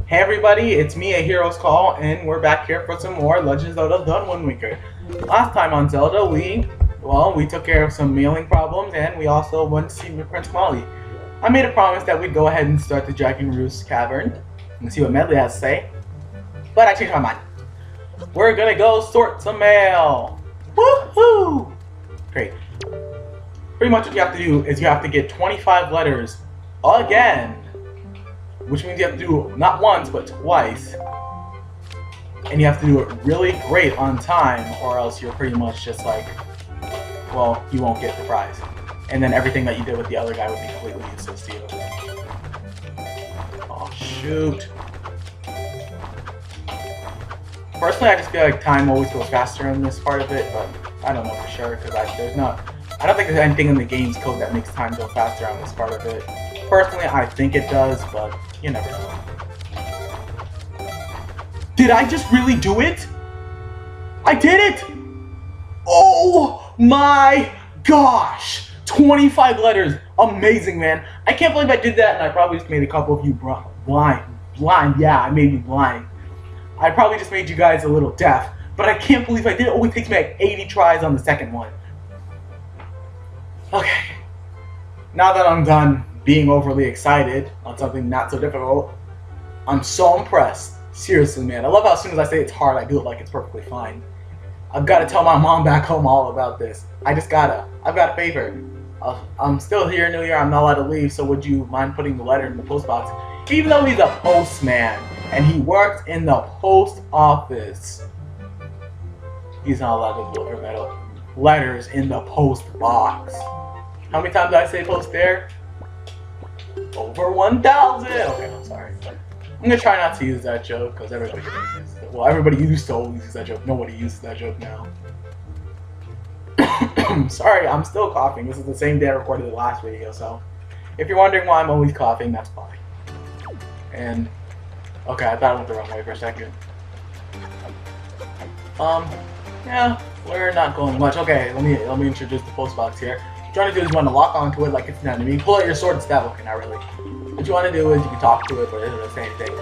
Hey everybody, it's me, A Hero's Call, and we're back here for some more Legend of Zelda Done One Weeker. Last time on Zelda, we took care of some mailing problems, and we also went to see Prince Molly. I made a promise that we'd go ahead and start the Dragon Roost Cavern and see what Medley has to say, but I changed my mind. We're gonna go sort some mail! Woohoo! Great. Pretty much what you have to do is you have to get 25 letters again. Which means you have to do not once, but twice. And you have to do it really great on time, or else you're pretty much just like, well, you won't get the prize. And then everything that you did with the other guy would be completely useless to you. Oh, shoot. Personally, I just feel like time always goes faster in this part of it, but I don't know for sure, because I don't think there's anything in the game's code that makes time go faster on this part of it. Personally, I think it does, but you never know. Did I just really do it? I did it! Oh my gosh! 25 letters. Amazing, man. I can't believe I did that, and I probably just made a couple of you blind. Yeah, I made you blind. I probably just made you guys a little deaf, but I can't believe I did it. It only takes me like 80 tries on the second one. Okay. Now that I'm done being overly excited on something not so difficult, I'm so impressed. Seriously, man. I love how as soon as I say it's hard, I do it like it's perfectly fine. I've got to tell my mom back home all about this. I've got a favor. I'm still here, New Year. I'm not allowed to leave, so would you mind putting the letter in the post box? Even though he's a postman and he works in the post office, he's not allowed to deliver letters in the post box. How many times did I say post there? Over 1,000! Okay, I'm sorry. I'm gonna try not to use that joke, because everybody uses it. Well, everybody used to always use that joke. Nobody uses that joke now. Sorry, I'm still coughing. This is the same day I recorded the last video, so if you're wondering why I'm always coughing, that's why. And, okay, I thought I went the wrong way for a second. Yeah, we're not going much. Okay, let me introduce the post box here. What you want to do is you want to lock onto it like it's an enemy. Pull out your sword and stab. Okay, not really. What you want to do is you can talk to it, but it doesn't say anything.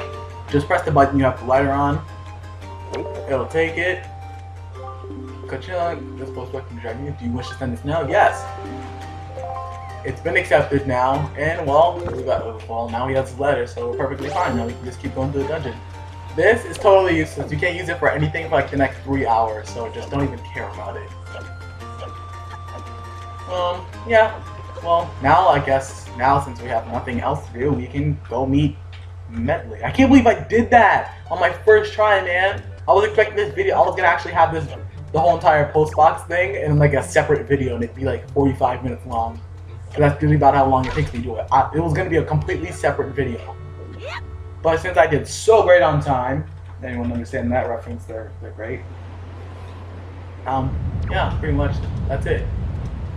Just press the button you have the lighter on. It'll take it. Ka-chunk. This post box can drag you. Do you wish to send this now? Yes. It's been accepted now, and well, now he has his letter, so we're perfectly fine. Now we can just keep going to the dungeon. This is totally useless. You can't use it for anything for like the next 3 hours, so just don't even care about it. Yeah. Well, now I guess, since we have nothing else to do, we can go meet Medley. I can't believe I did that on my first try, man. I was expecting this video, I was gonna actually have the whole entire post box thing in like a separate video, and it'd be like 45 minutes long. And that's really about how long it takes me to do it. It was gonna be a completely separate video. But since I did so great on time, anyone understand that reference? They're great. Yeah, pretty much that's it.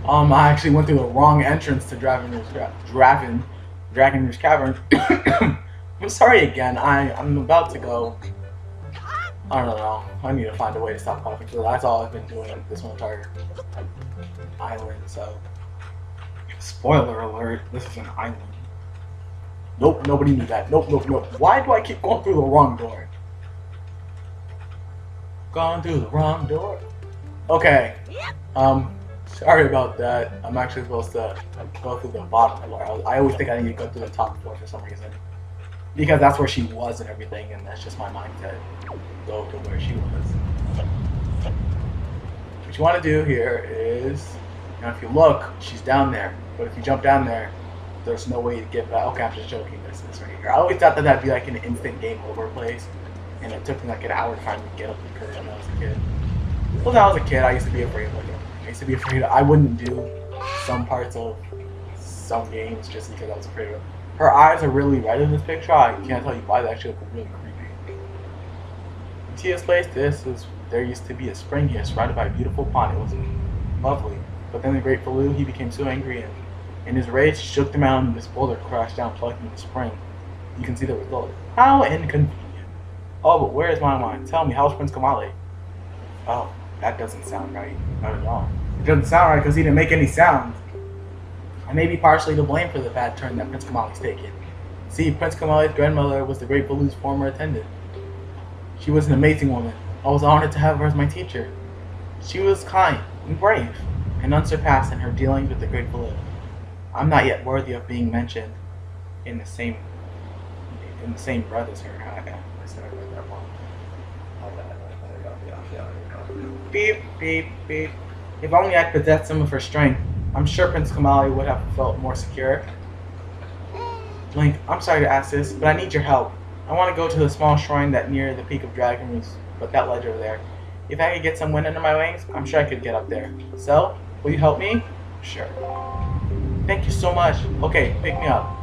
I actually went through the wrong entrance to Dragon Roost Cavern. I'm sorry again. I'm about to go. I don't know. I need to find a way to stop coughing. So that's all I've been doing this whole entire island. So, spoiler alert: this is an island. Nope, nobody knew that. Nope. Why do I keep going through the wrong door? Going through the wrong door. Okay. Sorry about that. I'm actually supposed to go through the bottom floor. I always think I need to go through the top floor for some reason. Because that's where she was and everything, and that's just my mindset. Go to where she was. What you want to do here is, if you look, she's down there. But if you jump down there, there's no way to get back. Okay, I'm just joking. This is right here. I always thought that that'd be like an instant game over place. And it took me like an hour to finally get up the curve when I was a kid. Well, when I was a kid, I used to be afraid of it. I wouldn't do some parts of some games just because I was afraid of it. Her eyes are really red in this picture. I can't tell you why. That actually look really creepy. You see this place? There used to be a spring here surrounded by a beautiful pond. It was lovely. But then the great Falu, he became so angry and in his rage he shook the mountain and this boulder crashed down plugging the spring. You can see the result. How inconvenient. Oh, but where is my mind? Tell me, how's Prince Kamale? Oh, that doesn't sound right. Not at all. It doesn't sound right because he didn't make any sound. I may be partially to blame for the bad turn that Prince Kamale's taken. See, Prince Kamali's grandmother was the Great Baloo's former attendant. She was an amazing woman. I was honored to have her as my teacher. She was kind and brave, and unsurpassed in her dealings with the Great Baloo. I'm not yet worthy of being mentioned in the same breath as her. I said I read that wrong. Beep, beep, beep. If only I possessed some of her strength, I'm sure Prince Kamali would have felt more secure. Link, I'm sorry to ask this, but I need your help. I want to go to the small shrine that near the peak of Dragon Roots, but that ledge over there. If I could get some wind under my wings, I'm sure I could get up there. So, will you help me? Sure. Thank you so much. Okay, pick me up.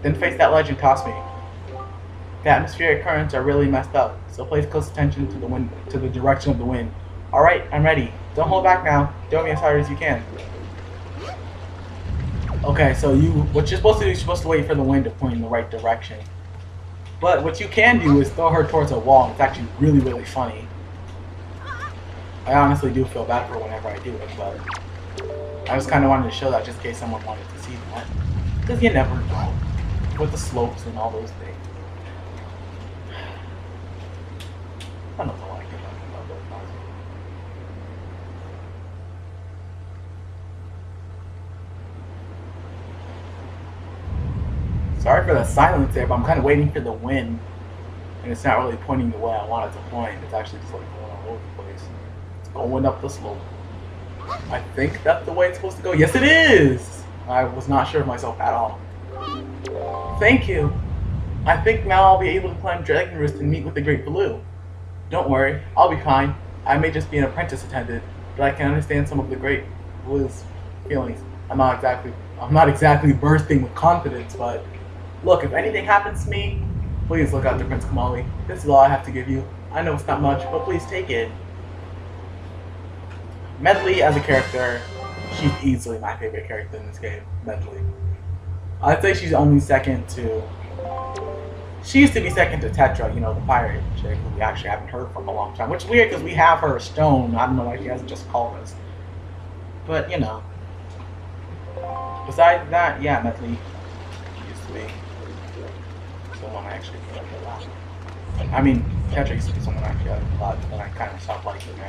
Then face that ledge and toss me. The atmospheric currents are really messed up, so pay close attention to the wind, to the direction of the wind. Alright, I'm ready. Don't hold back now. Throw me as hard as you can. Okay, so what you're supposed to do is you're supposed to wait for the wind to point in the right direction. But what you can do is throw her towards a wall. It's actually really, really funny. I honestly do feel bad for whenever I do it, but I just kind of wanted to show that just in case someone wanted to see that. Because you never know. With the slopes and all those things. I don't know why I keep talking about those. Sorry for the silence there, but I'm kind of waiting for the wind. And it's not really pointing the way I want it to point. It's actually just like going all over the place. It's going up the slope. I think that's the way it's supposed to go. Yes, it is! I was not sure of myself at all. Thank you. I think now I'll be able to climb Dragon Roost and meet with the Great Baloo. Don't worry, I'll be fine. I may just be an apprentice attendant, but I can understand some of the Great Baloo's feelings. I'm not exactly bursting with confidence, but look, if anything happens to me, please look out to Prince Kamali. This is all I have to give you. I know it's not much, but please take it. Medley as a character, she's easily my favorite character in this game, Medley. I'd say she's only second to... She used to be second to Tetra, you know, the pirate chick who we actually haven't heard from a long time. Which is weird because we have her stone. I don't know why she hasn't just called us. But, you know. Besides that, yeah, Medley used to be someone I actually liked a lot. I mean, Tetra used to be someone I actually liked a lot, but then I kind of stopped liking her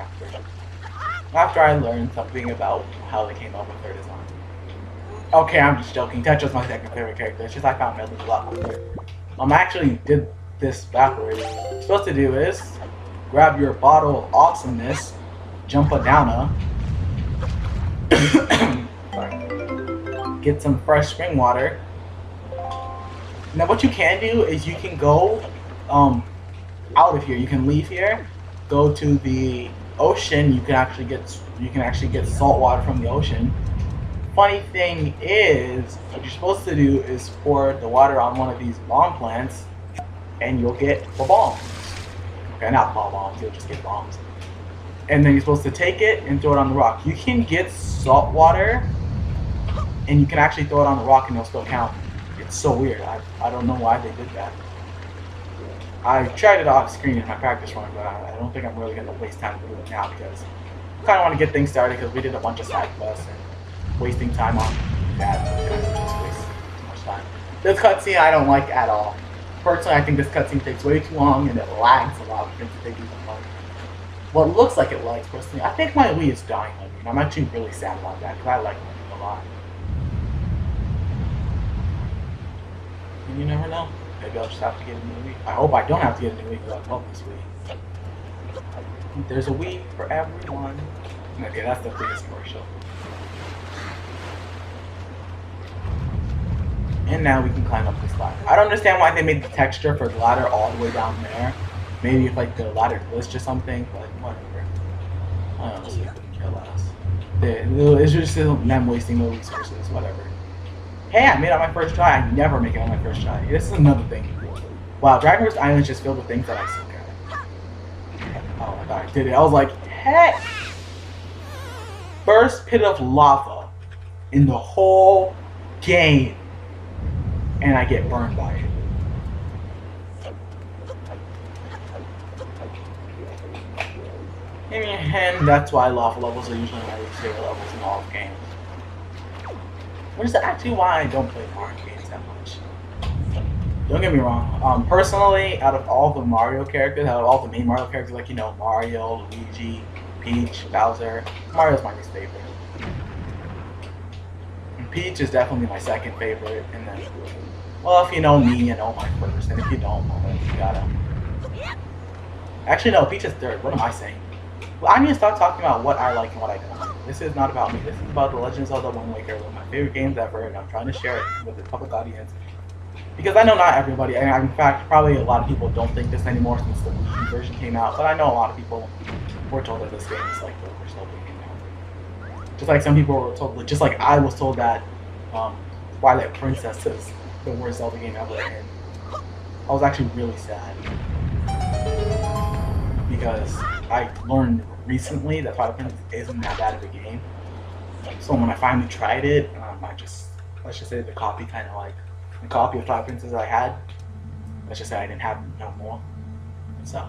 after I learned something about how they came up with her design. Okay, I'm just joking. Tetra's my second favorite character. It's just I found Medley a lot cooler. I actually did this backwards. What you're supposed to do is grab your bottle of awesomeness, jump a downer, get some fresh spring water. Now what you can do is you can go out of here. You can leave here, go to the ocean. You can actually get salt water from the ocean. Funny thing is, what you're supposed to do is pour the water on one of these bomb plants, and you'll get the bombs. Okay, not bombs, you'll just get bombs. And then you're supposed to take it and throw it on the rock. You can get salt water, and you can actually throw it on the rock and it'll still count. It's so weird. I don't know why they did that. I tried it off screen in my practice run, but I don't think I'm really going to waste time to do it now because I kind of want to get things started because we did a bunch of side quests and wasting time on that just wastes too much time. This cutscene I don't like at all. Personally, I think this cutscene takes way too long and it lags a lot. Well, it looks like it lags personally. I think my Wii is dying on me, and I'm actually really sad about that because I like my Wii a lot. And you never know. Maybe I'll just have to get a new Wii. I hope I don't have to get a new Wii because I love this Wii. There's a Wii for everyone. Okay, that's the biggest commercial. And now we can climb up this ladder. I don't understand why they made the texture for the ladder all the way down there. Maybe if like the ladder glitched or something, but whatever. I honestly couldn't care less. It's just them wasting the resources, whatever. Hey, I made it on my first try. I never make it on my first try. This is another thing. Wow, Dragon Roost Island is just filled with things that I suck at. Oh my god, I did it. I was like, hey! First pit of lava in the whole game. And I get burned by it. And that's why lava levels are usually my least favorite levels in all of games. Which is actually why I don't play Mario games that much. Don't get me wrong. Personally, out of all the Mario characters, out of all the main Mario characters, like, you know, Mario, Luigi, Peach, Bowser, Mario's my least favorite. And Peach is definitely my second favorite, and then, well, if you know me, you know my first, and if you don't, well, then you gotta. Actually, no, Peach is third. What am I saying? Well, I need to start talking about what I like and what I don't like. This is not about me. This is about The Legend of Zelda Wind Waker, one of my favorite games ever, and I'm trying to share it with the public audience. Because I know not everybody, and in fact, probably a lot of people don't think this anymore since the Wii version came out, but I know a lot of people were told that this game is like the worst Zelda game ever. Just like some people were told, just like I was told that Twilight Princess is the worst Zelda game ever, and I was actually really sad. Because I learned recently that Twilight Princess isn't that bad of a game. So when I finally tried it, let's just say the copy of Twilight Princess I had, let's just say I didn't have no more. So.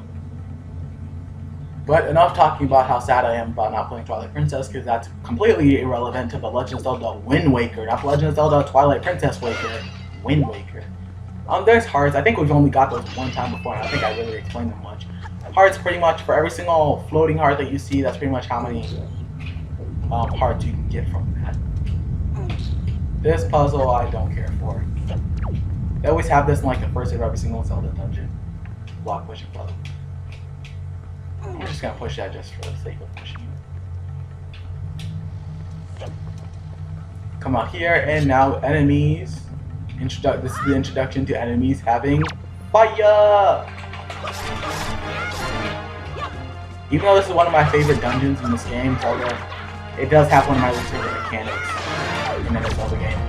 But enough talking about how sad I am about not playing Twilight Princess, because that's completely irrelevant to The Legend of Zelda Wind Waker, not The Legend of Zelda Twilight Princess Waker, Wind Waker. There's hearts. I think we've only got those one time before, and I think I really explained them much. Hearts, pretty much for every single floating heart that you see, that's pretty much how many hearts you can get from that. This puzzle I don't care for. They always have this in like the first of every single Zelda dungeon. Block pushing puzzle. I'm just gonna push that just for the sake of pushing it. Come out here, and now enemies. This is the introduction to enemies having fire! Even though this is one of my favorite dungeons in this game, Zelda, it does have one of my least favorite mechanics in any Zelda game.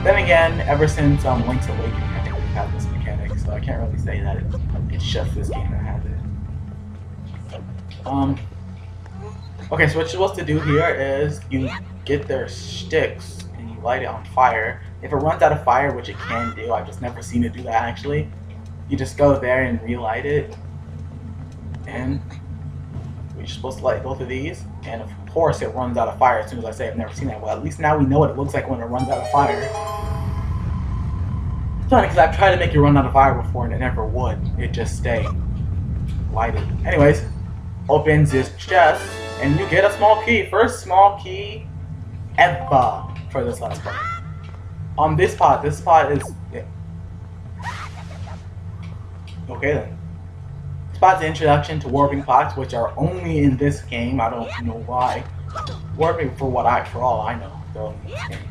Then again, ever since Link's Awakening, I think we've had this mechanic, so I can't really say that it's just this game that has it. Okay, so what you're supposed to do here is you get their sticks and you light it on fire. If it runs out of fire, which it can do, I've just never seen it do that actually, you just go there and relight it. And we're supposed to light both of these, and of course it runs out of fire as soon as I say I've never seen that. Well, at least now we know what it looks like when it runs out of fire. It's funny because I've tried to make it run out of fire before and it never would. It just stayed lighted. Anyways, opens this chest and you get a small key. First small key ever for this last part. This pot is... Yeah. Okay then. Spot's introduction to warping pots, which are only in this game. I don't know why. Warping for all I know, they're only in this game.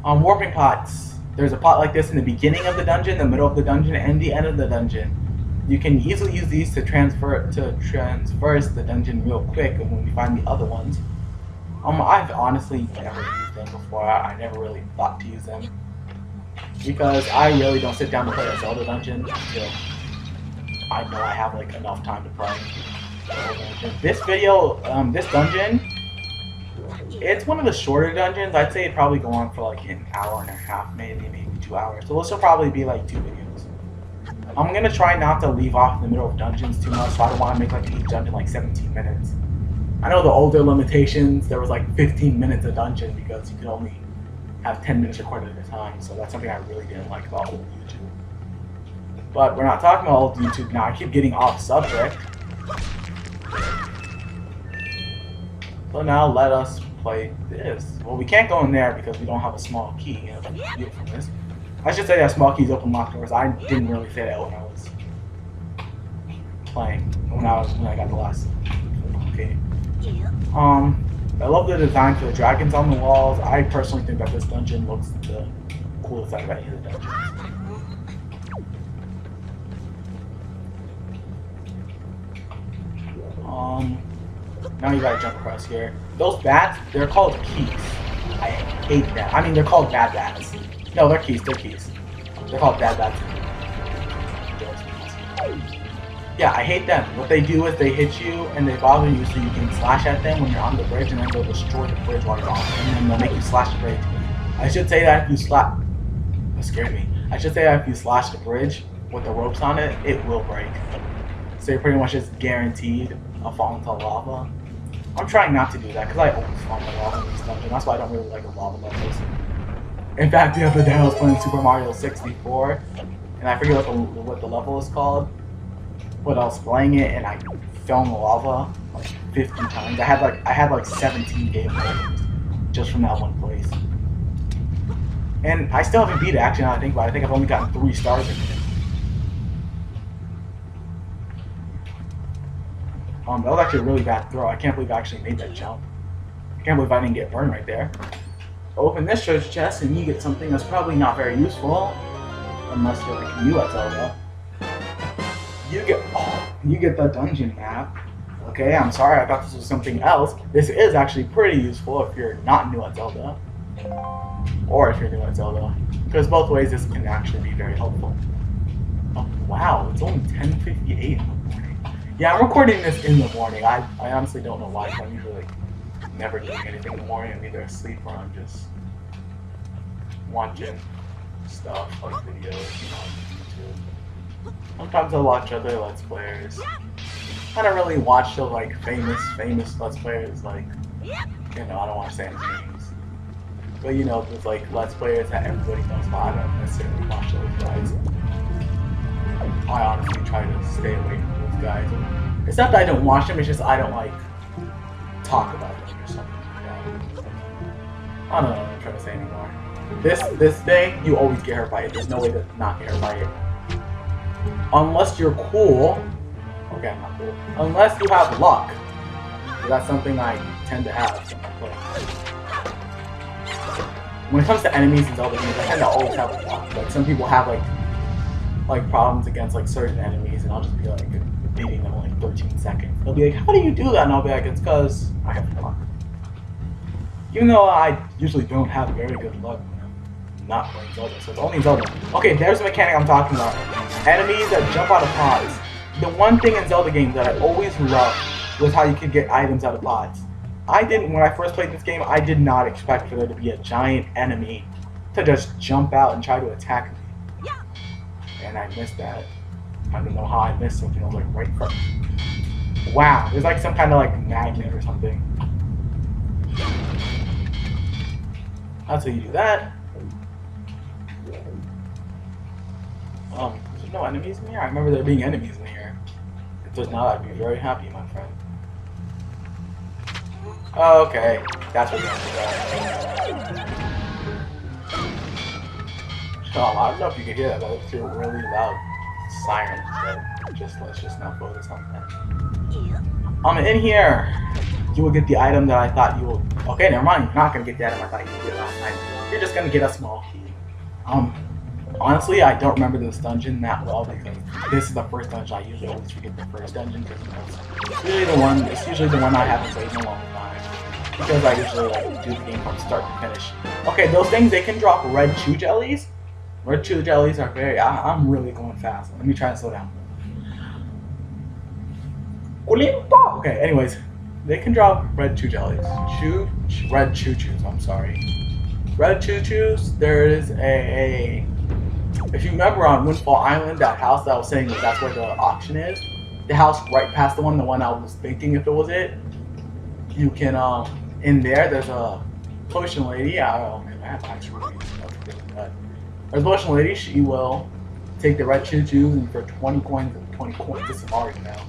Warping pots. There's a pot like this in the beginning of the dungeon, the middle of the dungeon, and the end of the dungeon. You can easily use these to traverse the dungeon real quick when we find the other ones. I've honestly never used them before. I never really thought to use them because I really don't sit down to play a Zelda dungeon until I know I have like enough time to play. This video, this dungeon, it's one of the shorter dungeons. I'd say it'd probably go on for like an hour and a half, maybe 2 hours. So this will probably be like 2 videos. I'm gonna try not to leave off in the middle of dungeons too much, so I don't want to make like each dungeon like 17 minutes. I know the older limitations, there was like 15 minutes a dungeon because you could only have 10 minutes recorded at a time, so that's something I really didn't like about old YouTube. But we're not talking about old YouTube now. I keep getting off subject. So now let us play this. Well, we can't go in there because we don't have a small key from this. I should say that small keys open locked doors. I didn't really say that when I was playing. When I got the last. Okay. I love the design for the dragons on the walls. I personally think that this dungeon looks the coolest out of any of the dungeons. Now you gotta jump across here. Those bats, they're called keys. I hate that. I mean, they're called bad bats. No, they're keys. They're called bad bats. Yeah, I hate them. What they do is they hit you and they bother you so you can slash at them when you're on the bridge, and then they'll destroy the bridge while you're on it, and then they'll make you slash the bridge. I should say that if you slap... That scared me. I should say that if you slash the bridge with the ropes on it, it will break. So you're pretty much just guaranteed a fall into lava. I'm trying not to do that because I always fall into lava in this dungeon. That's why I don't really like the lava levels. In fact, the other day I was playing Super Mario 64, and I forget what the level is called, but I was playing it and I fell in the lava like 50 times. I had like 17 game overs just from that one place. And I still haven't beat it, actually, now I think about it. I think I've only gotten 3 stars in it. That was actually a really bad throw. I can't believe I actually made that jump. I can't believe I didn't get burned right there. Open this treasure chest and you get something that's probably not very useful. Unless you're like new at Zelda. You get the dungeon map. Okay, I'm sorry, I thought this was something else. This is actually pretty useful if you're not new at Zelda. Or if you're new at Zelda. Because both ways this can actually be very helpful. Oh, wow, it's only 10:58 in the morning. Yeah, I'm recording this in the morning. I honestly don't know why, because I'm usually like, never doing anything in the morning. I'm either asleep or I'm just watching stuff, like videos, on YouTube. Sometimes I'll watch other Let's Players. I don't really watch the like famous Let's Players, like, I don't want to say any names. But there's like Let's Players that everybody knows, but I don't necessarily watch those guys. I honestly try to stay away from those guys. It's not that I don't watch them, it's just I don't like talk about them or something like that. I don't know what I'm trying to say anymore. This day, you always get hurt by it. There's no way to not get hurt by it. Unless you're cool. Okay, I'm not cool. Unless you have luck. That's something I tend to have when I play. When it comes to enemies in Zelda games, I tend to always have luck. Like some people have like problems against like certain enemies, and I'll just be like beating them in like 13 seconds. They'll be like, "How do you do that?" And I'll be like, "It's because I have luck." Even though I usually don't have very good luck when I'm not playing Zelda, so it's only Zelda. Okay, there's the mechanic I'm talking about. Enemies that jump out of pods. The one thing in Zelda games that I always loved was how you could get items out of pods. When I first played this game, I did not expect for there to be a giant enemy to just jump out and try to attack me. And I missed that. I don't know how I missed something. I was like right in front. Wow, there's like some kind of like magnet or something. That's how you do that. There's no enemies in here? I remember there being enemies in here. If there's not, I'd be very happy, my friend. Okay, that's what we're gonna do. I don't know if you can hear that, but it's a really loud siren. But let's just not focus on that. In here, you will get the item that I thought you will. Okay, never mind. You're not gonna get the item I thought you would get last time. You're just gonna get a small key. Honestly, I don't remember this dungeon that well because this is the first dungeon. I usually always forget the first dungeon because it's usually the one I haven't played in a long time. Because I usually like do the game from start to finish. Okay, those things, they can drop red chew jellies. Red chew jellies are I'm really going fast. Let me try and slow down. Okay, anyways, they can drop red chew jellies. Red chew chews, I'm sorry. Red chew chews, there is a if you remember on Windfall Island, that house that I was saying that's where the auction is, the house right past the one I was thinking if it was it, you can, in there's a potion lady, I don't know, man, I have actually there's a potion lady, she will take the red choo choos and for 20 coins, this is Mario now,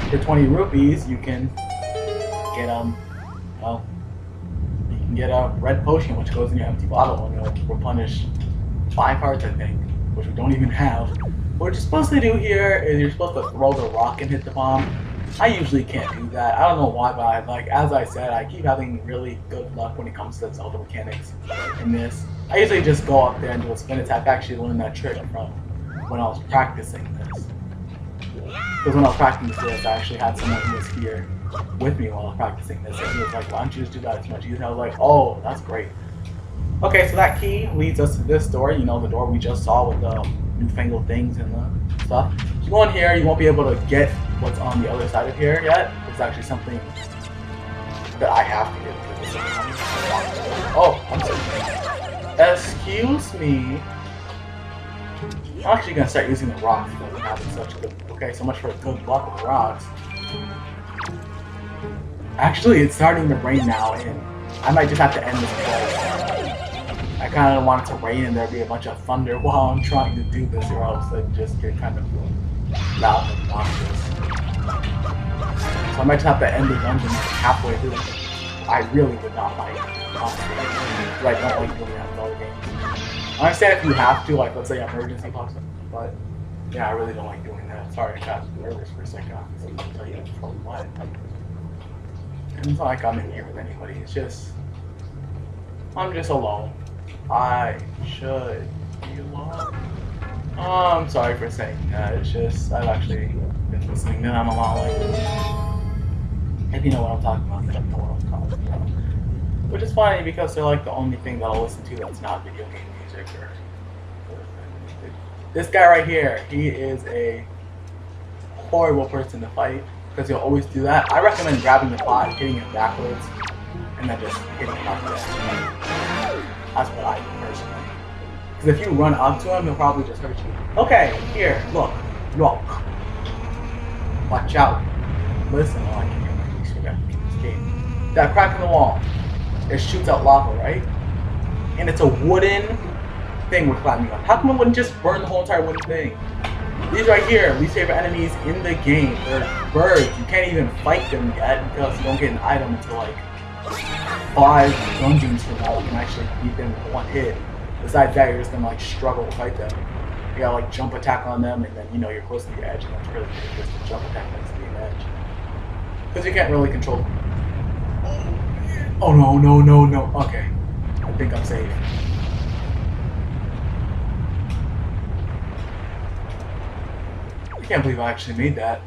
for 20 rupees, you can get, well, you can get a red potion which goes in your empty bottle and it'll replenish 5 hearts, I think, which we don't even have. What you're supposed to do here is you're supposed to throw the rock and hit the bomb. I usually can't do that. I don't know why, but as I said, I keep having really good luck when it comes to Zelda mechanics in this. I usually just go up there and do a spin attack. I actually learned that trick from when I was practicing this. Because when I was practicing this, I actually had someone who was here with me while I was practicing this, and he was like, "Why don't you just do that? It's much easier." And I was like, "Oh, that's great." Okay, so that key leads us to this door, the door we just saw with the newfangled things and the stuff. If you go in here, you won't be able to get what's on the other side of here yet. It's actually something that I have to get. Oh, I'm sorry. Excuse me. I'm actually going to start using the rocks because I'm having such good... Okay, so much for good luck with rocks. Actually, it's starting to rain now, and I might just have to end this place. I kind of want it to rain and there be a bunch of thunder while I'm trying to do this, or else it just get kind of loud and obnoxious. So I might just have to end the dungeon like halfway through. I really would not like, honestly, because I don't like doing that in other games. I understand if you have to, like, let's say emergency pops up, but yeah, I really don't like doing that. Sorry, I got nervous for a second. I'll tell you for what. And it's not like I'm in here with anybody. It's just I'm just alone. I should be alone. Oh, I'm sorry for saying that. It's just I've actually been listening that I'm alone like this. If you know what I'm talking about, then you know what I'm talking about. Which is funny because they're like the only thing that I'll listen to that's not video game music or this guy right here, he is a horrible person to fight because he'll always do that. I recommend grabbing the pot, hitting it backwards, and then just hitting it like that. That's what I do personally. Because if you run up to him, he'll probably just hurt you. Okay, here, look. Watch out. Listen, oh, I can't hear my escape. That crack in the wall, it shoots out lava, right? And it's a wooden thing we're climbing up. How come it wouldn't just burn the whole entire wooden thing? These right here, least favorite enemies in the game. They're birds. You can't even fight them yet because you don't get an item until like 5 dungeons from now. You can actually beat them with one hit. Besides that, you're just gonna like struggle to fight them. You gotta like jump attack on them, and then you know you're close to the edge, and that's really dangerous to jump attack next to the edge because you can't really control them. Oh no! Okay, I think I'm safe. I can't believe I actually made that.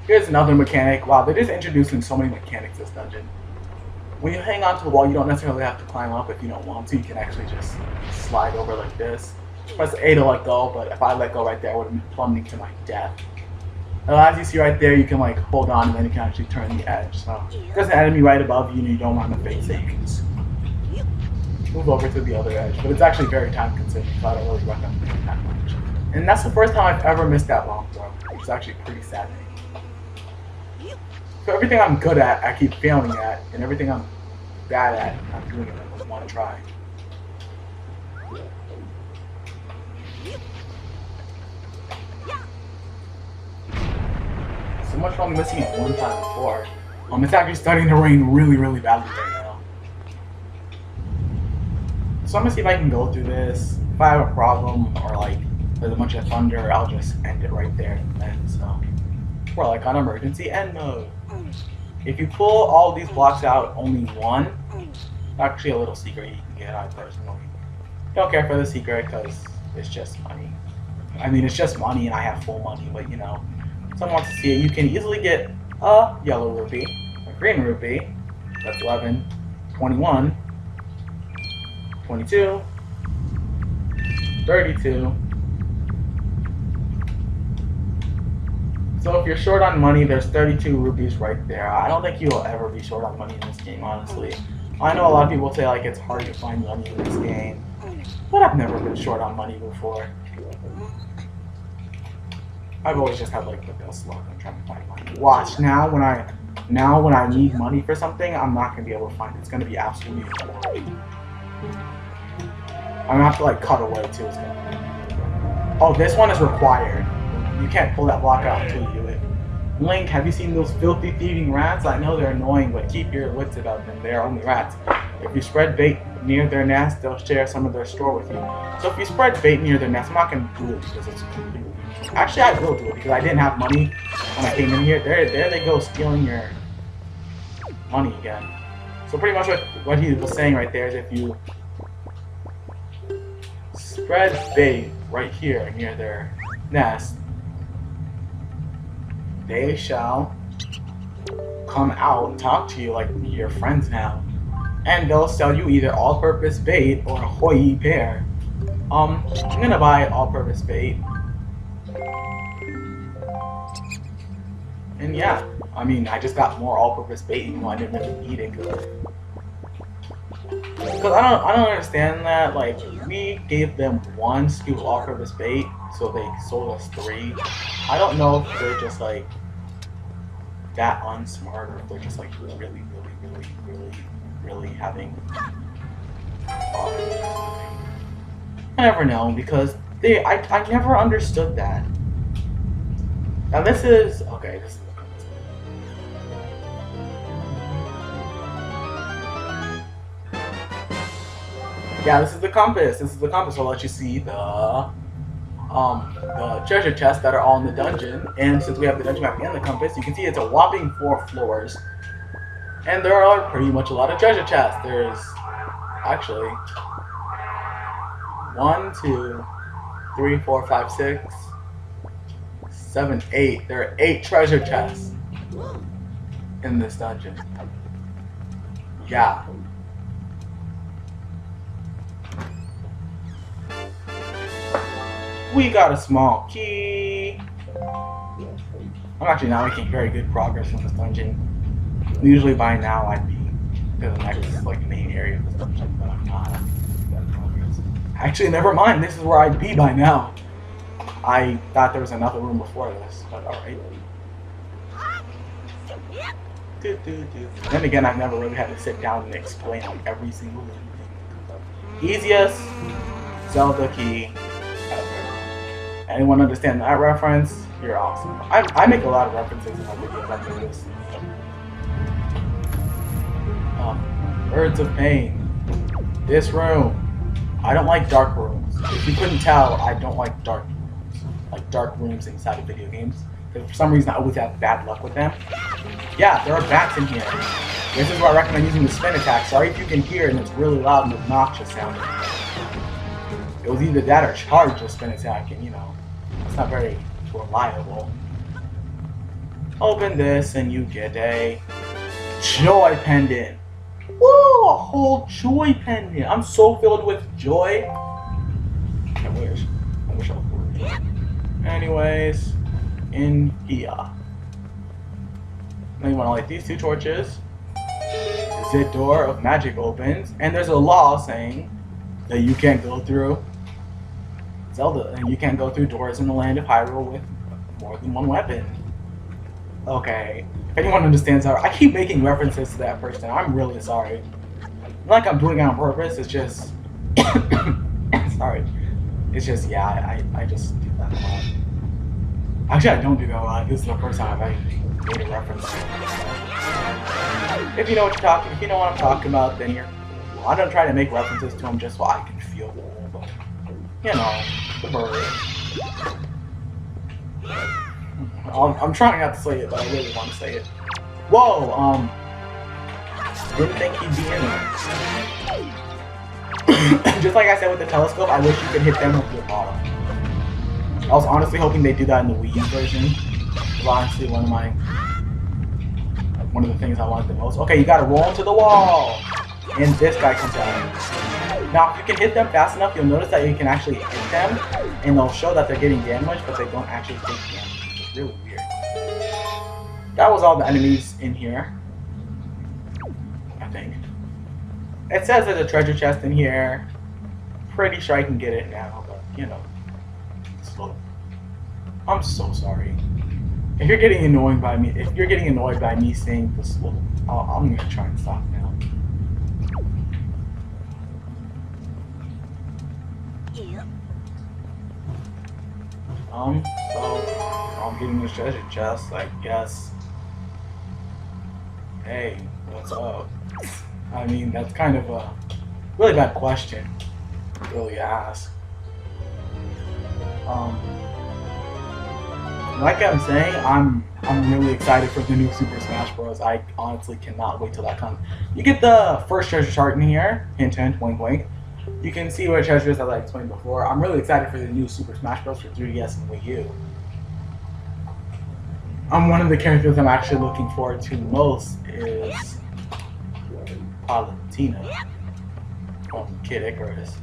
Here's another mechanic. Wow, they're just introducing so many mechanics this dungeon. When you hang on to the wall, you don't necessarily have to climb up if you don't want to. You can actually just slide over like this. Press A to let go, but if I let go right there, I would have been plummeting to my death. Now, as you see right there, you can like hold on and then you can actually turn the edge. So if there's an enemy right above you and you don't want to face it, you can just move over to the other edge. But it's actually very time consuming, so I don't really recommend it that much. And that's the first time I've ever missed that long throw, which is actually pretty sad. So everything I'm good at, I keep failing at, and everything I'm bad at, I'm doing it with one try. So much fun missing it one time before. It's actually starting to rain really, really badly right now. So I'm gonna see if I can go through this. If I have a problem or like there's a bunch of thunder, I'll just end it right there and then. So we're like on emergency end mode. If you pull all these blocks out, only one. Actually, a little secret you can get. I personally don't care for the secret because it's just money. I mean, it's just money, and I have full money. But you know, someone wants to see it. You can easily get a yellow rupee, a green rupee. That's 11, 21, 22, 32. So if you're short on money, there's 32 rupees right there. I don't think you'll ever be short on money in this game, honestly. I know a lot of people say like it's hard to find money in this game, but I've never been short on money before. I've always just had like the best luck on trying to find money. Watch now when I need money for something, I'm not gonna be able to find it. It's gonna be absolutely boring. I'm gonna have to like cut away too. It's gonna... Oh, this one is required. You can't pull that block out until you do it. Link, have you seen those filthy thieving rats? I know they're annoying, but keep your wits about them. They are only rats. If you spread bait near their nest, they'll share some of their store with you. So if you spread bait near their nest, I'm not going to do it because it's completely... Actually, I will do it because I didn't have money when I came in here. There they go, stealing your money again. So pretty much what he was saying right there is if you spread bait right here near their nest, they shall come out and talk to you like your friends now. And they'll sell you either all-purpose bait or a Hoi pear. I'm gonna buy all-purpose bait. And yeah, I mean, I just got more all-purpose bait even though I didn't really need it. Because I don't understand that. Like, we gave them one scoop of all-purpose bait, so they sold us 3. I don't know if they're just like that unsmart or if they're just like really having I never know because I never understood that. Now this is okay. This is yeah. This is the compass. This is the compass. I'll let you see the treasure chests that are all in the dungeon. And since we have the dungeon map and the compass, you can see it's a whopping 4 floors. And there are pretty much a lot of treasure chests. There's actually 1, 2, 3, 4, 5, 6, 7, 8. There are 8 treasure chests in this dungeon. Yeah. We got a small key. I'm actually not making very good progress in this dungeon. Usually by now I'd be to the next main area of this dungeon, but I'm not. Actually, never mind. This is where I'd be by now. I thought there was another room before this, but alright. Then again, I've never really had to sit down and explain every single thing. Easiest Zelda key ever. Anyone understand that reference? You're awesome. I make a lot of references in my videos like this. Birds of Pain. This room. I don't like dark rooms. If you couldn't tell, I don't like dark rooms. Like dark rooms inside of video games. Because for some reason I always have bad luck with them. Yeah, there are bats in here. This is why I recommend using the spin attack. Sorry if you can hear it and it's really loud and obnoxious sounding. It was either that or charge the spin attack, and it's not very reliable. Open this and you get a joy pendant. Whoa, a whole joy pendant. I'm so filled with joy. I wish I was worried. Anyways, in here. Now you want to light these 2 torches. The door of magic opens, and there's a law saying that you can't go through Zelda, and you can't go through doors in the land of Hyrule with more than 1 weapon. Okay, if anyone understands that, I keep making references to that person. I'm really sorry. Not like I'm doing it on purpose. It's just sorry. It's just I just do that a lot. Actually, I don't do that a lot. This is the first time I've made a reference. If you know what I'm talking about, then you're. I don't try to make references to them just so I can feel cool, but the bird. I'm trying not to say it, but I really want to say it. Whoa, didn't think he'd be in there. Just like I said with the telescope, I wish you could hit them with your bottle. I was honestly hoping they'd do that in the Wii U version. It was honestly one of the things I wanted the most. Okay, you gotta roll into the wall! And this guy comes out. Now, if you can hit them fast enough, you'll notice that you can actually hit them, and they'll show that they're getting damage, but they don't actually take damage. It's really weird. That was all the enemies in here. I think. It says there's a treasure chest in here. Pretty sure I can get it now, but slow. I'm so sorry. If you're getting annoyed by me saying the slow, I'm gonna try and stop now. So I'm getting this treasure chest, I guess. Hey, what's up? I mean, that's kind of a really bad question to really ask. Like I'm saying, I'm really excited for the new Super Smash Bros. I honestly cannot wait till that comes. You get the first treasure chart in here. Hint, hint, wink, wink. You can see what treasures as I explained before. I'm really excited for the new Super Smash Bros. For 3DS and Wii U. One of the characters I'm actually looking forward to most is Palutena from Kid Icarus.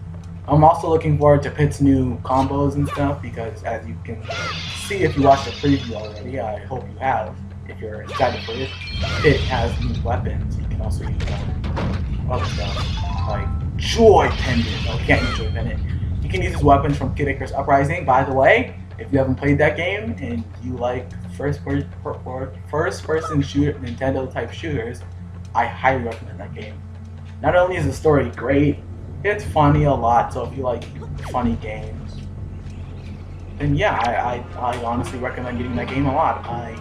I'm also looking forward to Pit's new combos and stuff because, as you can see if you watched the preview already, I hope you have. If you're excited for it, Pit has new weapons. You can also use other stuff like Joy Pendant. No, you can't use Joy Pendant. You can use his weapons from Kid Icarus Uprising. By the way, if you haven't played that game and you like first-person shooter Nintendo type shooters, I highly recommend that game. Not only is the story great, It's funny a lot, so if you like funny games, then yeah, I honestly recommend getting that game a lot. I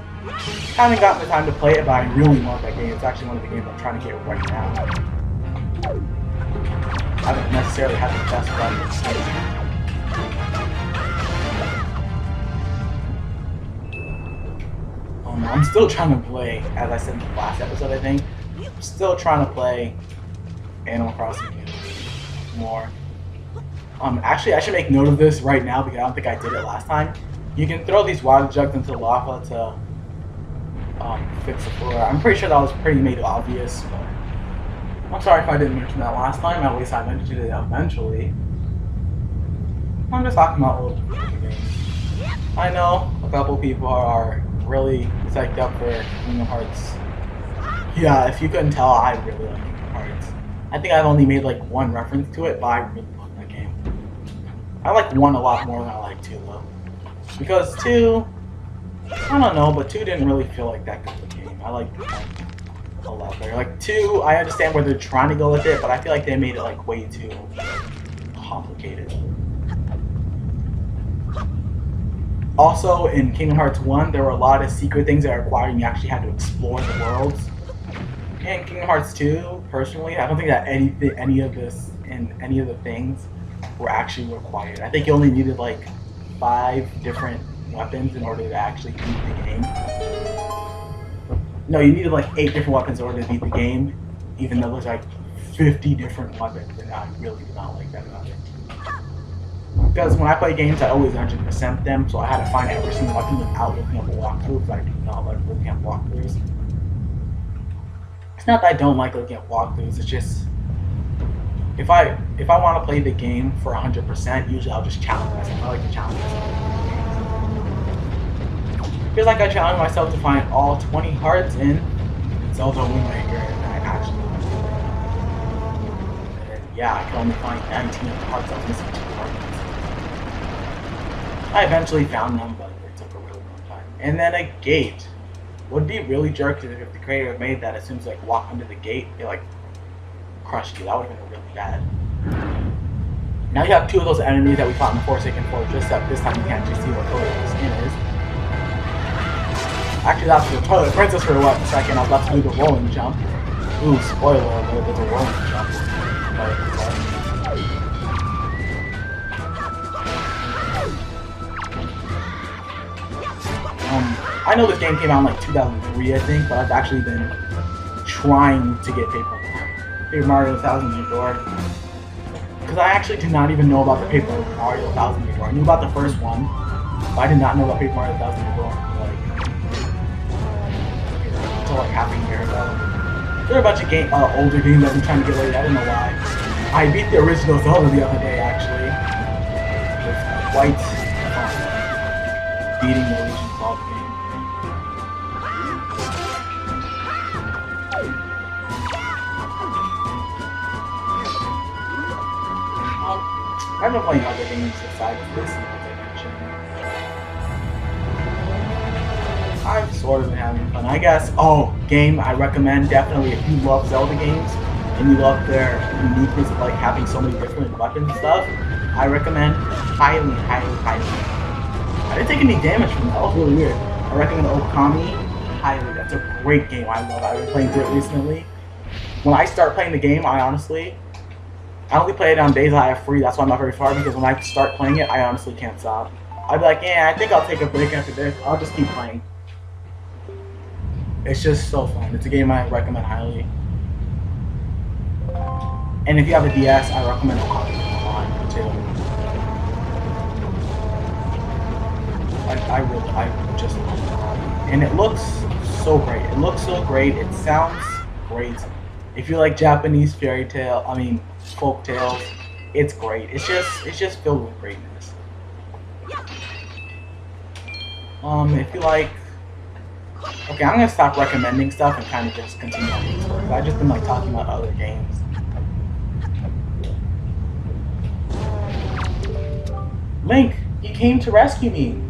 haven't gotten the time to play it, but I really want that game. It's actually one of the games I'm trying to get right now. I haven't necessarily had the best run. I'm still trying to play, as I said in the last episode, I think. I'm still trying to play Animal Crossing more. Actually, I should make note of this right now because I don't think I did it last time. You can throw these water jugs into lava to fix the floor. I'm pretty sure that was pretty made obvious, but I'm sorry if I didn't mention that last time. At least I mentioned it eventually. I'm just talking about little games. I know a couple people are really psyched up for Kingdom Hearts. Yeah, if you couldn't tell, I really like Kingdom Hearts. I think I've only made like one reference to it, but I really love that game. I like 1 a lot more than I like 2 though. Because 2, I don't know, but 2 didn't really feel like that good of a game. I like a lot better. Like 2, I understand where they're trying to go with it, but I feel like they made it like way too complicated. Also, in Kingdom Hearts 1, there were a lot of secret things that required you actually had to explore the worlds. In Kingdom Hearts 2, personally, I don't think that any of this and any of the things were actually required. I think you only needed like 5 different weapons in order to actually beat the game. No, you needed like 8 different weapons in order to beat the game, even though there's like 50 different weapons, and I really do not like that about it. Because when I play games, I always 100% them, so I had to find every single weapon without looking up a walkthrough, because I do not like looking at walkthroughs. It's not that I don't like looking at walkthroughs, it's just if I want to play the game for 100%, usually I'll just challenge myself. I like to challenge myself. Feels like I challenge myself to find all 20 hearts in Zelda Wind Waker, and I actually want to do it. And yeah, I can only find 19 of the hearts. I was missing 2 hearts. I eventually found them, but it took a really long time. And then a gate. Would be really jerky if the creator made that as soon as you like walk under the gate, it like crushed you. That would have been really bad. Now you have 2 of those enemies that we fought in the Forsaken Fortress, except this time you can't actually see what color the skin is. Actually, that's the Toilet Princess for a second. I was about to do the rolling jump. Ooh, spoiler alert, there's a rolling jump. I know this game came out in like 2003, I think, but I've actually been trying to get Paper Mario 1000 Year Door. Because I actually did not even know about the Paper Mario 1000 Year Door. I knew about the first one, but I did not know about Paper Mario 1000 Year Door until like half a year ago. There are a bunch of older games I've been trying to get laid. I don't know why. I beat the original Zelda the other day, actually. It was quite fun. Beating the original Zelda game. I've been playing other games aside from this, as I mentioned. I've sort of been having fun. I guess, game I recommend definitely if you love Zelda games and you love their uniqueness of like having so many different weapons and stuff, I recommend highly. I didn't take any damage from that. That was really weird. I recommend Okami highly. That's a great game. I love it. I've been playing through it recently. When I start playing the game, I only play it on days I have free. That's why I'm not very far, because when I start playing it, I honestly can't stop. I'd be like, yeah, I think I'll take a break after this. I'll just keep playing. It's just so fun. It's a game I recommend highly. And if you have a DS, I recommend Okami a lot too. I just love Okami. And it looks so great. It looks so great. It sounds great. If you like Japanese folk tales, it's great. It's just filled with greatness. If you like, okay, I'm gonna stop recommending stuff and kind of just continue on these stories. I've just been like talking about other games. Link, you came to rescue me.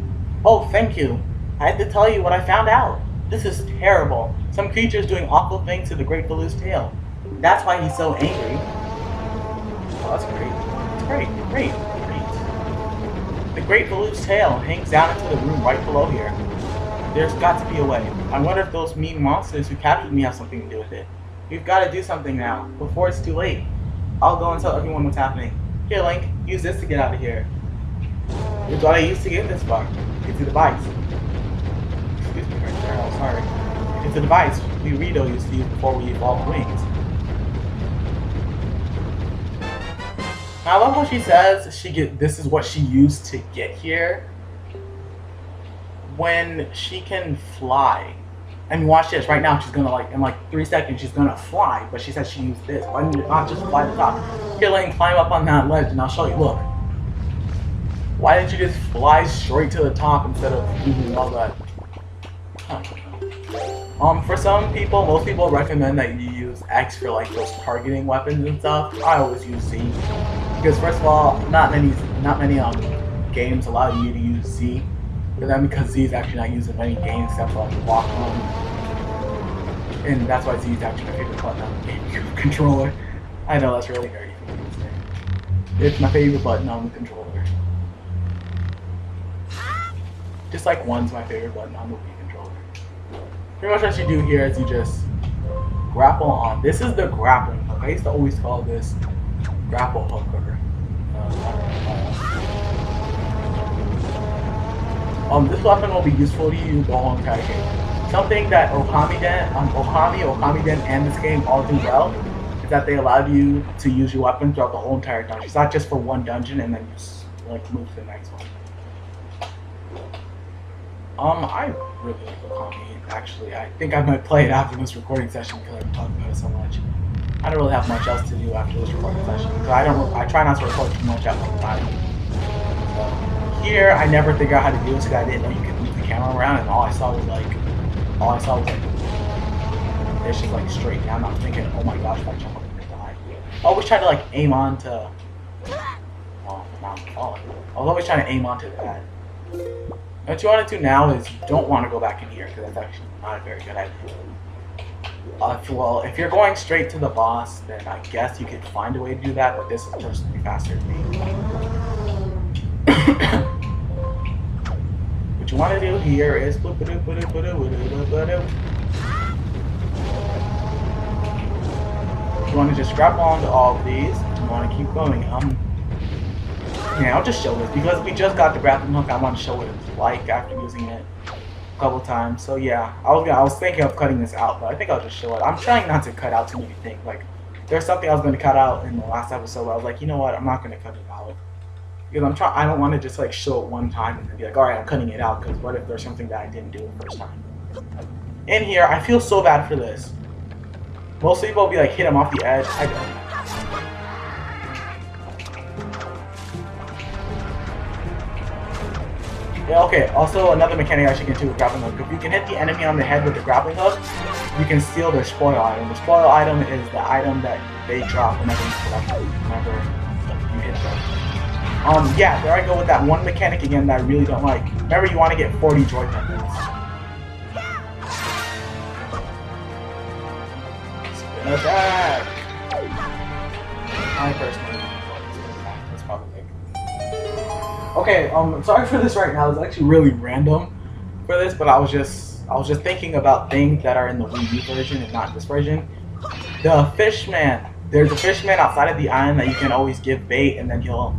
Oh, thank you. I had to tell you what I found out. This is terrible. Some creature's doing awful things to the Great Baloo's tail. That's why he's so angry. Oh, that's great. It's great, great, great. The Great Baloo's tail hangs down into the room right below here. There's got to be a way. I wonder if those mean monsters who captured me have something to do with it. We've got to do something now, before it's too late. I'll go and tell everyone what's happening. Here, Link, use this to get out of here. It's what I used to get this far. It's a device. Excuse me right there, I'm sorry. It's a device we Rito used to use before we evolved wings. I love how she says this is what she used to get here when she can fly. I mean, watch this. Right now, she's gonna in 3 seconds, she's gonna fly. But she said she used this. Why didn't you not just fly to the top? Here, Lane, climb up on that ledge, and I'll show you. Look. Why didn't you just fly straight to the top instead of using all that? For some people, most people recommend that you use X for those targeting weapons and stuff. I always use Z because first of all, not many games allow you to use Z. But then because Z is actually not used in many games except for walk on, and that's why Z is actually my favorite button on the GameCube controller. I know that's really nerdy for me to say. It's my favorite button on the controller. Just like 1's my favorite button on the Wii controller. Pretty much what you do here is you just grapple on. This is the grappling hook. I used to always call this grapple hook or this weapon will be useful to you the whole entire game. Something that Okamiden, and this game all do well is that they allowed you to use your weapon throughout the whole entire dungeon. It's not just for one dungeon and then you move to the next one. I really like Okami. Actually, I think I might play it after this recording session because I've been talking about it so much. I don't really have much else to do after this recording session because I try not to record too much at one time. Here, I never figured out how to do this because I didn't know you could move the camera around, and all I saw was it's just straight down. I'm thinking, oh my gosh, if I jump up, I'm gonna die. I always try to aim on to. Oh, now I'm falling. I was always trying to aim onto that. What you want to do now is you don't want to go back in here because that's actually not a very good idea. Well, if you're going straight to the boss, then I guess you could find a way to do that, but this is personally faster to me. What you want to do here is you want to just grab onto all of these. You want to keep going. Yeah, I'll just show this because we just got the grappling hook. I want to show what it's like after using it a couple times. So yeah, I was thinking of cutting this out, but I think I'll just show it. I'm trying not to cut out too many things. There's something I was going to cut out in the last episode. But I was like, you know what? I'm not going to cut it out because I don't want to just show it one time and then be like, all right, I'm cutting it out. Because what if there's something that I didn't do the first time? In here, I feel so bad for this. Most people will be hit him off the edge. I don't. Yeah, okay, also another mechanic I should get to with grappling hook. If you can hit the enemy on the head with the grappling hook, you can steal their spoil item. The spoil item is the item that they drop whenever you hit them. Yeah, there I go with that one mechanic again that I really don't like. Remember, you want to get 40 joy pendants. Spin attack! I personally that's probably okay, sorry for this right now. It's actually really random for this, but I was just thinking about things that are in the Wii U version and not this version. The fishman. There's a fishman outside of the island that you can always give bait, and then he'll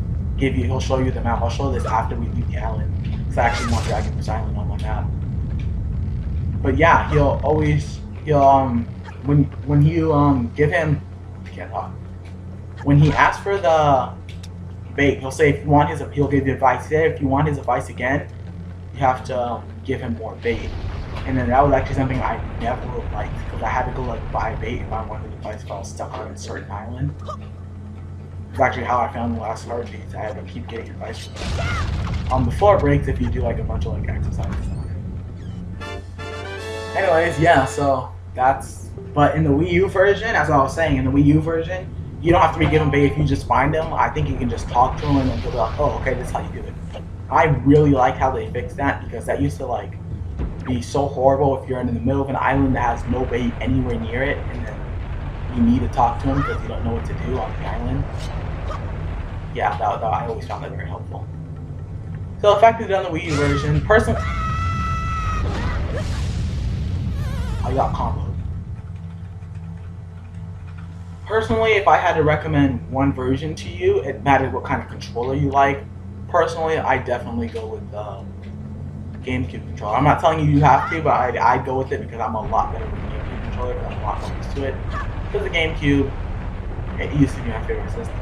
show you the map. I'll show this after we leave the island. It's actually more Dragon Bridge Island on my map. But yeah, when you give him, I can't talk. When he asks for the bait, he'll say if you want he'll give you advice. If you want his advice again, you have to give him more bait. And then that was actually something I never liked because I had to go buy bait if I wanted advice if I was stuck on a certain island. It's actually how I found the last hard beats. I had to keep getting advice from them. The floor breaks if you do a bunch of exercises. Anyways, yeah, so that's. But in the Wii U version, as I was saying, in the Wii U version, you don't have to be given bait if you just find them. I think you can just talk to them and they'll be like, oh, okay, this is how you do it. I really like how they fixed that because that used to be so horrible if you're in the middle of an island that has no bait anywhere near it and then you need to talk to them because you don't know what to do on the island. yeah, that I always found that very helpful. So the fact that on the Wii U version, personally, I got comboed. Personally, if I had to recommend one version to you, it matters what kind of controller you like. Personally, I definitely go with the GameCube controller. I'm not telling you you have to, but I'd go with it because I'm a lot better with the GameCube controller because I'm a lot more used to it. Because the GameCube, it used to be my favorite system.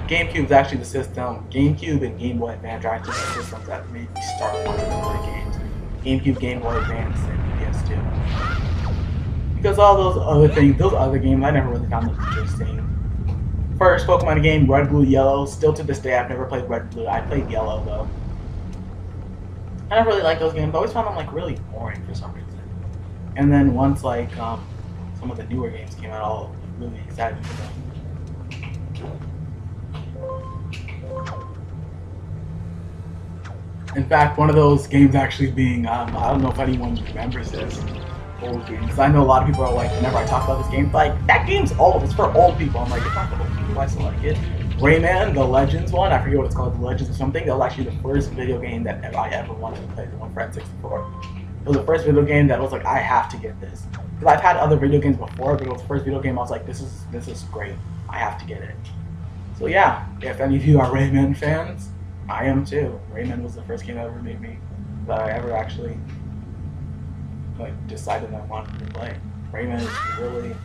GameCube is actually the system. GameCube and Game Boy Advance are actually the systems that made me start wanting to play games. GameCube, Game Boy Advance, and PS2. Because all those other things, those other games, I never really found them interesting. First Pokemon game, Red, Blue, Yellow. Still to this day, I've never played Red, Blue. I played Yellow though. I never really liked those games. I always found them like really boring for some reason. And then once like some of the newer games came out, I was really excited for them. In fact, one of those games actually being, I don't know if anyone remembers this, old games. Because I know a lot of people are like, whenever I talk about this game, like, that game's old, it's for old people. I'm like, it's not for old people, I still like it. Rayman, the Legends one, I forget what it's called, the Legends or something, that was actually the first video game that I ever wanted to play, the one for N64. It was the first video game that was like, I have to get this. Because I've had other video games before, but it was the first video game I was like, this is great, I have to get it. So yeah, if any of you are Rayman fans, I am too. Rayman was the first game that ever made me, that I ever actually like decided I wanted to play. Rayman is really,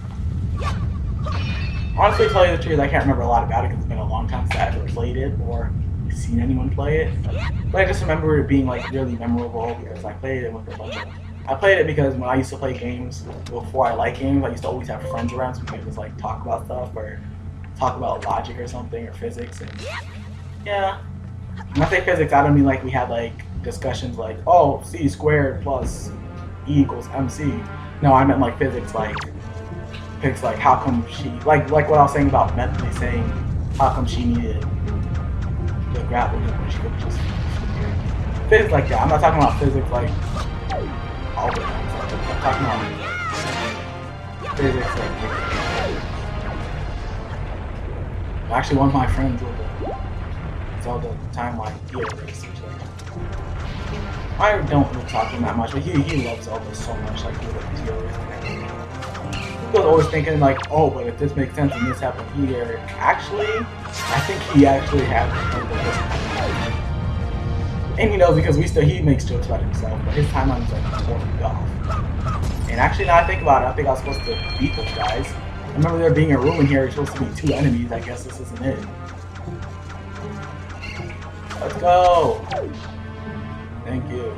honestly, to tell you the truth, I can't remember a lot about it because it's been a long time since I ever played it or seen anyone play it. But I just remember it being like really memorable because I played it with a bunch of. I played it because when I used to play games before I liked games, I used to always have friends around so we could just like talk about stuff or talk about logic or something or physics and yeah. When I say physics, I don't mean like we had like discussions like, oh, c squared plus e equals mc. No, I meant like physics like how come she like what I was saying about mentally saying how come she needed the grapple when she could just physics like that. I'm not talking about physics like all the time. I'm talking about physics like actually one of my friends with Zelda timeline theory research. I don't really talk to him that much, but he loves Zelda so much, like with the theories and everything. He was always thinking like, oh, but if this makes sense and this happened here, actually, I think he actually had this. And he knows because he makes jokes about himself, but his timeline is like totally off. And actually, now I think about it, I think I was supposed to beat those guys. I remember there being a room in here, you're supposed to be 2 enemies. I guess this isn't it. Let's go! Thank you.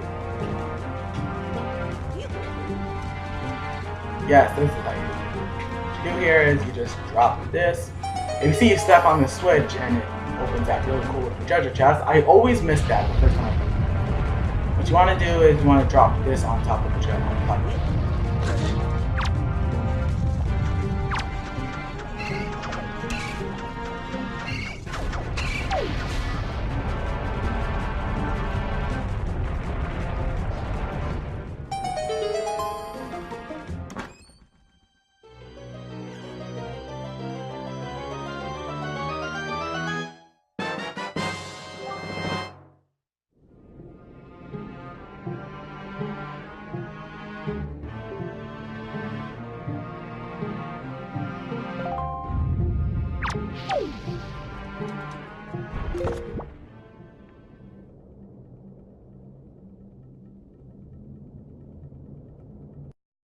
Yes, this is how you do it. What you do here is you just drop this. If you see you step on the switch and it opens that really cool looking treasure chest, I always miss that the first time I do it. What you want to do is you want to drop this on top of the chest.